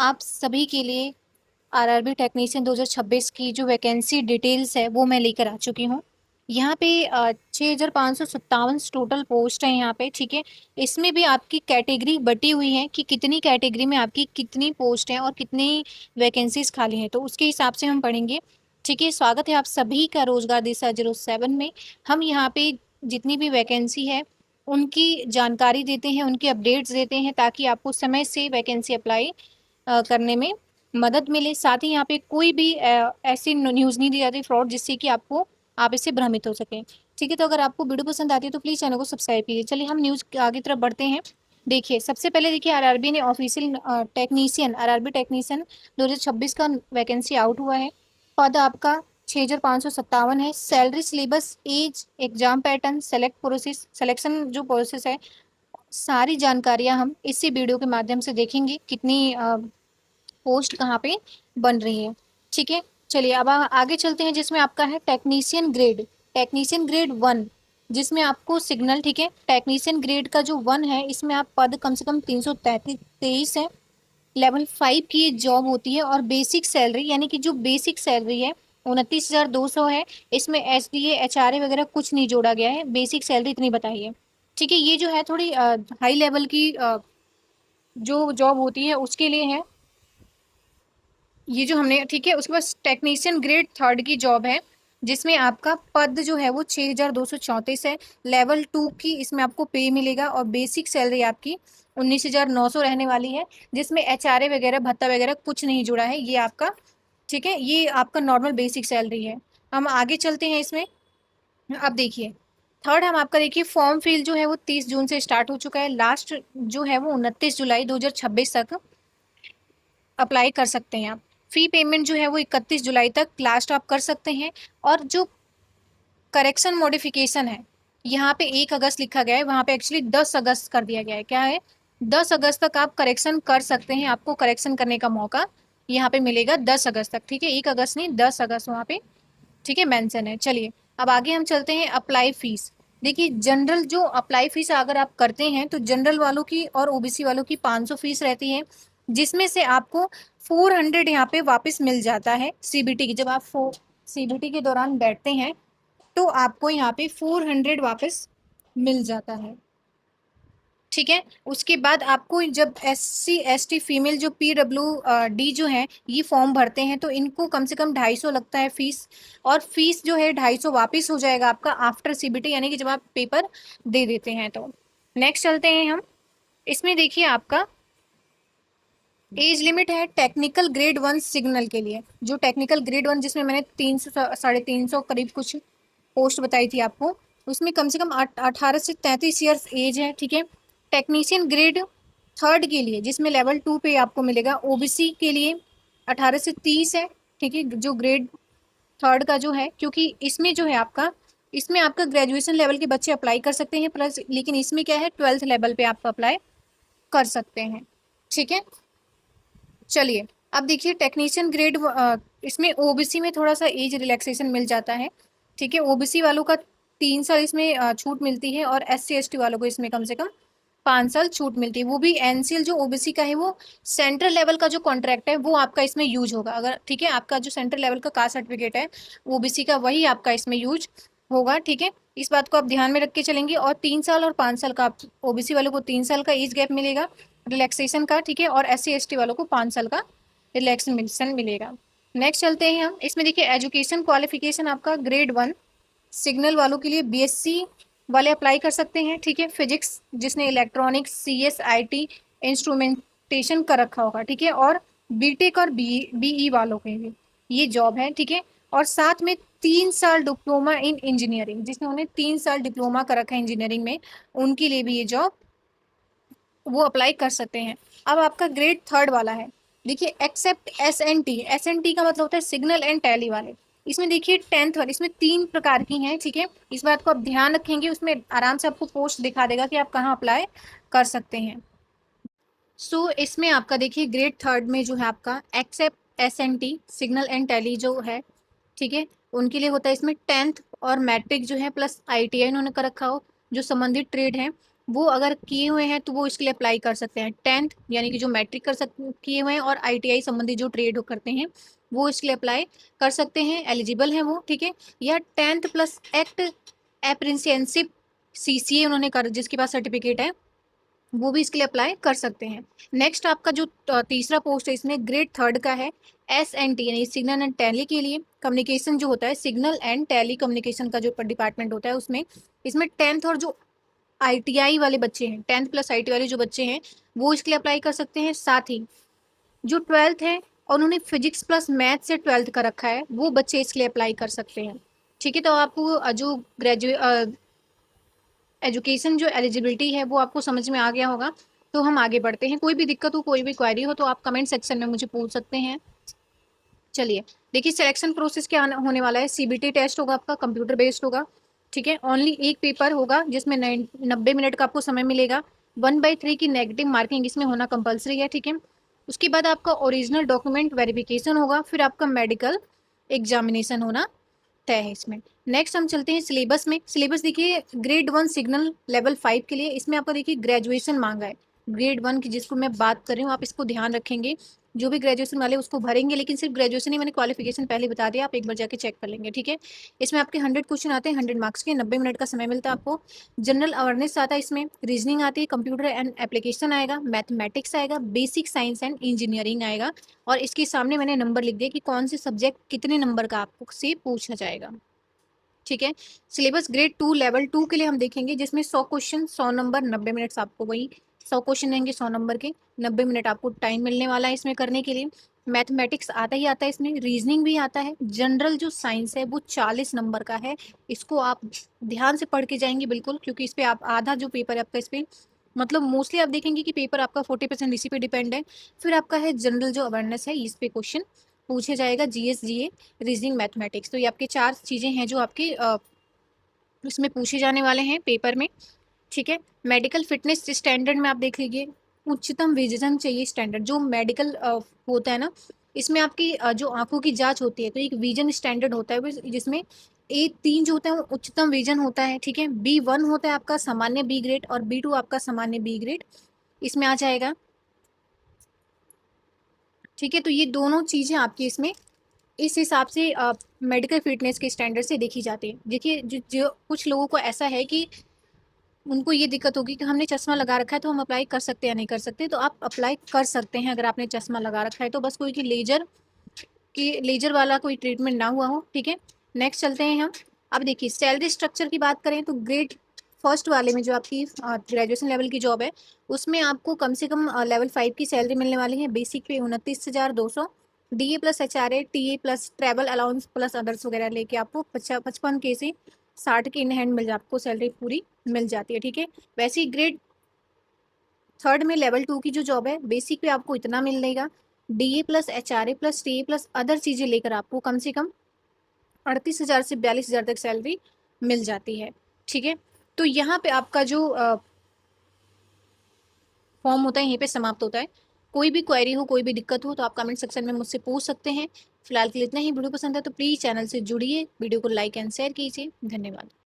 आप सभी के लिए आरआरबी टेक्नीशियन 2026 की जो वैकेंसी डिटेल्स है वो मैं लेकर आ चुकी हूँ। यहाँ पे 6,557 टोटल पोस्ट है यहाँ पे, ठीक है। इसमें भी आपकी कैटेगरी बटी हुई है कि कितनी कैटेगरी में आपकी कितनी पोस्ट है और कितनी वैकेंसीज खाली हैं, तो उसके हिसाब से हम पढ़ेंगे। ठीक है, स्वागत है आप सभी का रोजगार दिशा 07 में। हम यहाँ पे जितनी भी वैकेंसी है उनकी जानकारी देते हैं, उनकी अपडेट्स देते हैं, ताकि आपको समय से वैकेंसी अप्लाई करने में मदद मिले। साथ ही यहाँ पे कोई भी ऐसी न्यूज़ नहीं दी जाती फ्रॉड, जिससे कि आप इससे भ्रमित हो सके। ठीक है, तो अगर आपको वीडियो पसंद आती है तो प्लीज़ चैनल को सब्सक्राइब कीजिए। चलिए हम न्यूज़ आगे तरफ बढ़ते हैं। देखिए, सबसे पहले देखिए आरआरबी ने ऑफिशियल टेक्नीशियन, आरआरबी टेक्नीशियन 2026 का वैकेंसी आउट हुआ है। पद आपका 6,557 है। Salary, syllabus, age, exam pattern, select process, selection जो प्रोसेस है, सारी जानकारियां हम इसी वीडियो के माध्यम से देखेंगे। कितनी पोस्ट कहाँ पे बन रही है, ठीक है। चलिए अब आगे चलते हैं, जिसमें आपका है टेक्नीशियन ग्रेड 1, जिसमें आपको सिग्नल, ठीक है। टेक्नीशियन ग्रेड का जो 1 है, इसमें आप पद कम से कम 333 है। लेवल 5 की ये जॉब होती है और बेसिक सैलरी, यानी कि जो बेसिक सैलरी है 29,200 है। इसमें एसडीए एचआरए वगैरह कुछ नहीं जोड़ा गया है, बेसिक सैलरी इतनी बताई है, ठीक है। ये जो है थोड़ी हाई लेवल की जो जॉब होती है उसके लिए है ये जो हमने, ठीक है। उसके बाद टेक्नीशियन ग्रेड 3 की जॉब है, जिसमें आपका पद जो है वो 6,234 है। लेवल 2 की इसमें आपको पे मिलेगा और बेसिक सैलरी आपकी 19,900 रहने वाली है, जिसमें एचआरए वगैरह भत्ता वगैरह कुछ नहीं जुड़ा है ये आपका, ठीक है। ये आपका नॉर्मल बेसिक सैलरी है। हम आगे चलते हैं इसमें। अब देखिए, थर्ड हम आपका देखिए फॉर्म फिल जो है वो 30 जून से स्टार्ट हो चुका है। लास्ट जो है वो 29 जुलाई 2026 तक अप्लाई कर सकते हैं आप। फी पेमेंट जो है वो 31 जुलाई तक लास्ट आप कर सकते हैं। और जो करेक्शन मॉडिफिकेशन है, यहाँ पे 1 अगस्त लिखा गया है, वहाँ पे एक्चुअली 10 अगस्त कर दिया गया है। क्या है, 10 अगस्त तक आप करेक्शन कर सकते हैं, आपको करेक्शन करने का मौका यहाँ पे मिलेगा 10 अगस्त तक, ठीक है। 1 अगस्त नहीं, 10 अगस्त वहाँ पे, ठीक है, मेंशन है। चलिए अब आगे हम चलते हैं। अप्लाई फीस, देखिए जनरल जो अप्लाई फीस अगर आप करते हैं तो जनरल वालों की और ओबीसी वालों की 500 फीस रहती है, जिसमें से आपको 400 यहाँ पे वापस मिल जाता है सीबीटी की। जब आप सीबीटी के दौरान बैठते हैं तो आपको यहाँ पे 400 वापस मिल जाता है, ठीक है। उसके बाद आपको जब SC ST फीमेल जो PWD जो है ये फॉर्म भरते हैं तो इनको कम से कम 250 लगता है फीस। और फीस जो है 250 वापस हो जाएगा आपका आफ्टर सीबीटी, यानी कि जब आप पेपर दे देते हैं तो। नेक्स्ट चलते हैं हम। इसमें देखिए आपका एज लिमिट है टेक्निकल ग्रेड 1 सिग्नल के लिए। जो टेक्निकल ग्रेड 1 जिसमें मैंने 300 350 करीब कुछ पोस्ट बताई थी आपको, उसमें कम से कम 18 से 33 ईयर्स एज है, ठीक है। टेक्नीशियन ग्रेड 3 के लिए, जिसमें लेवल 2 पे आपको मिलेगा, ओबीसी के लिए 18 से 30 है, ठीक है। जो ग्रेड 3 का जो है, क्योंकि इसमें आपका ग्रेजुएशन लेवल के बच्चे अप्लाई कर सकते हैं प्लस, लेकिन इसमें क्या है 12th लेवल पे आप अप्लाई कर सकते हैं, ठीक है। चलिए अब देखिए टेक्नीशियन ग्रेड, इसमें ओबीसी में थोड़ा सा एज रिलैक्सेशन मिल जाता है, ठीक है। ओबीसी वालों का 3 साल इसमें छूट मिलती है और SC ST वालों को इसमें कम से कम 5 साल छूट मिलती है। वो भी एनसीएल जो ओबीसी का है वो सेंट्रल लेवल का जो कॉन्ट्रैक्ट है वो आपका इसमें यूज होगा, अगर, ठीक है। आपका जो सेंट्रल लेवल का कास्ट सर्टिफिकेट है ओबीसी का, वही आपका इसमें यूज होगा, ठीक है। इस बात को आप ध्यान में रख के चलेंगे। और 3 साल और 5 साल का ओबीसी वालों को 3 साल का एज गैप मिलेगा रिलैक्सेशन का, ठीक है। और SC ST वालों को 5 साल का रिलैक्सेशन मिलेगा। नेक्स्ट चलते हैं हम। इसमें देखिए एजुकेशन क्वालिफिकेशन आपका ग्रेड 1 सिग्नल वालों के लिए BSc वाले अप्लाई कर सकते हैं, ठीक है। फिजिक्स जिसने इलेक्ट्रॉनिक्स CS IT इंस्ट्रूमेंटेशन कर रखा होगा, ठीक है। और बीटेक और BE वालों के लिए ये जॉब है, ठीक है। और साथ में 3 साल डिप्लोमा इन इंजीनियरिंग, जिसने 3 साल डिप्लोमा कर रखा है इंजीनियरिंग में, उनके लिए भी ये जॉब वो अप्लाई कर सकते हैं। अब आपका ग्रेड 3 वाला है, देखिए एक्सेप्ट SNT का मतलब होता है सिग्नल एंड टैली वाले। इसमें देखिए 10th वाले, इसमें 3 प्रकार की हैं, ठीक है। इस बात को आप ध्यान रखेंगे, उसमें आराम से आपको पोस्ट दिखा देगा कि आप कहाँ अप्लाई कर सकते हैं। इसमें आपका देखिए ग्रेड 3 में जो है आपका except SNT signal and tele जो है, ठीक है, उनके लिए होता है। इसमें 10th और मैट्रिक जो है प्लस ITI इन्होंने कर रखा हो, जो संबंधित ट्रेड है वो अगर किए हुए हैं तो वो इसके लिए अप्लाई कर सकते हैं। 10th यानी कि जो मैट्रिक किए हुए हैं और आईटीआई संबंधी जो ट्रेड करते हैं वो इसके लिए अप्लाई कर सकते हैं, एलिजिबल हैं वो, ठीक है। या 10th plus act apprenticeship CCA उन्होंने कर, जिसके पास सर्टिफिकेट है वो भी इसके लिए अप्लाई कर सकते हैं। नेक्स्ट आपका जो तीसरा पोस्ट है इसमें ग्रेड 3 का है, SNT यानी सिग्नल एंड टैली के लिए। कम्युनिकेशन जो होता है, सिग्नल एंड टैली कम्युनिकेशन का जो डिपार्टमेंट होता है उसमें, इसमें 10th और जो आईटीआई वाले बच्चे हैं, 10th प्लस आईटी वाले जो बच्चे हैं वो इसके लिए अप्लाई कर सकते हैं। साथ ही जो 12th है और उन्होंने फिजिक्स प्लस मैथ से 12th का रखा है वो बच्चे इसके लिए अप्लाई कर सकते हैं, ठीक है। तो आपको जो ग्रेजुएट एजुकेशन जो एलिजिबिलिटी है वो आपको समझ में आ गया होगा। तो हम आगे बढ़ते हैं। कोई भी दिक्कत हो, कोई भी क्वेरी हो तो आप कमेंट सेक्शन में मुझे पूछ सकते हैं। चलिए देखिए, सिलेक्शन प्रोसेस क्या होने वाला है। सीबीटी टेस्ट होगा आपका, कंप्यूटर बेस्ड होगा, ठीक है। ओनली एक पेपर होगा जिसमें 90 मिनट का आपको समय मिलेगा। 1/3 की नेगेटिव मार्किंग इसमें होना कंपलसरी है, ठीक है। उसके बाद आपका ओरिजिनल डॉक्यूमेंट वेरिफिकेशन होगा, फिर आपका मेडिकल एग्जामिनेशन होना तय है इसमें। नेक्स्ट हम चलते हैं सिलेबस में। सिलेबस देखिए, ग्रेड 1 सिग्नल लेवल 5 के लिए इसमें आपका देखिए ग्रेजुएशन मांगा है। ग्रेड 1 की जिसको मैं बात कर रही हूँ, आप इसको ध्यान रखेंगे। जो भी ग्रेजुएशन वाले उसको भरेंगे, लेकिन सिर्फ ग्रेजुएशन ही, मैंने क्वालिफिकेशन पहले बता दिया, आप एक बार जाके चेक कर लेंगे, ठीक है। इसमें आपके 100 क्वेश्चन आते हैं, 100 मार्क्स के, 90 मिनट का समय मिलता है आपको। जनरल अवेयरनेस आता है इसमें, रीजनिंग आती है, कंप्यूटर एंड एप्लीकेशन आएगा, मैथमेटिक्स आएगा, बेसिक साइंस एंड इंजीनियरिंग आएगा। और इसके सामने मैंने नंबर लिख दिया कि कौन से सब्जेक्ट कितने नंबर का आपको से पूछा जाएगा, ठीक है। सिलेबस ग्रेड 2 लेवल 2 के लिए हम देखेंगे, जिसमें 100 क्वेश्चन, 100 नंबर, 90 मिनट्स आपको, वही 100 क्वेश्चन रहेंगे 100 नंबर के, 90 मिनट आपको टाइम मिलने वाला है इसमें करने के लिए। मैथमेटिक्स आता ही आता है इसमें, रीजनिंग भी आता है। जनरल जो साइंस है वो 40 नंबर का है। इसको आप ध्यान से पढ़ के जाएंगे बिल्कुल, क्योंकि इस पे आप आधा जो पेपर है आपका इस पे, मतलब मोस्टली आप देखेंगे कि पेपर आपका 40% इसी पे डिपेंड है। फिर आपका है जनरल जो अवेयरनेस है, इस पे क्वेश्चन पूछे जाएगा, जीएस, जीए, रीजनिंग, मैथमेटिक्स। तो ये आपके 4 चीजें हैं जो आपके इसमें पूछे जाने वाले हैं पेपर में, ठीक है। मेडिकल फिटनेस स्टैंडर्ड में आप देख लीजिए, उच्चतम विजन चाहिए स्टैंडर्ड जो मेडिकल होता है ना, इसमें आपकी जो आंखों की जांच होती है तो एक विजन स्टैंडर्ड होता है, जिसमें A3 जो होता है वो उच्चतम विजन होता है, ठीक है। B1 होता है आपका सामान्य बी ग्रेड, और B2 आपका सामान्य बी ग्रेड इसमें आ जाएगा, ठीक है। तो ये दोनों चीजें आपकी इसमें इस हिसाब से मेडिकल फिटनेस के स्टैंडर्ड से देखी जाती है। देखिए, जो कुछ लोगों को ऐसा है कि उनको ये दिक्कत होगी कि हमने चश्मा लगा रखा है तो हम अप्लाई कर सकते हैं या नहीं कर सकते, तो आप अप्लाई कर सकते हैं अगर आपने चश्मा लगा रखा है तो, बस कोई की लेजर वाला कोई ट्रीटमेंट ना हुआ हो, ठीक है। नेक्स्ट चलते हैं हम। अब देखिए, सैलरी स्ट्रक्चर की बात करें तो ग्रेड फर्स्ट वाले में जो आपकी ग्रेजुएशन लेवल की जॉब है उसमें आपको कम से कम लेवल 5 की सैलरी मिलने वाली है। बेसिक पे 29,200, DA plus HRA, TA plus travel allowance plus others वगैरह लेके आपको 55K से 60K इन हैंड मिल आपको सैलरी पूरी मिल जाती है, ठीक है। वैसे ही ग्रेड 3 में लेवल 2 की जो जॉब है, बेसिक पे आपको इतना मिलेगा। DA plus HRA plus TA plus other चीजें लेकर आपको कम से कम 38,000 से 42,000 तक सैलरी मिल जाती है, ठीक है। तो यहाँ पे आपका जो फॉर्म होता है यहीं पे समाप्त होता है। कोई भी क्वेरी हो, कोई भी दिक्कत हो तो आप कमेंट सेक्शन में मुझसे पूछ सकते हैं। फिलहाल के लिए इतना ही। वीडियो पसंद है तो प्लीज़ चैनल से जुड़िए, वीडियो को लाइक एंड शेयर कीजिए। धन्यवाद।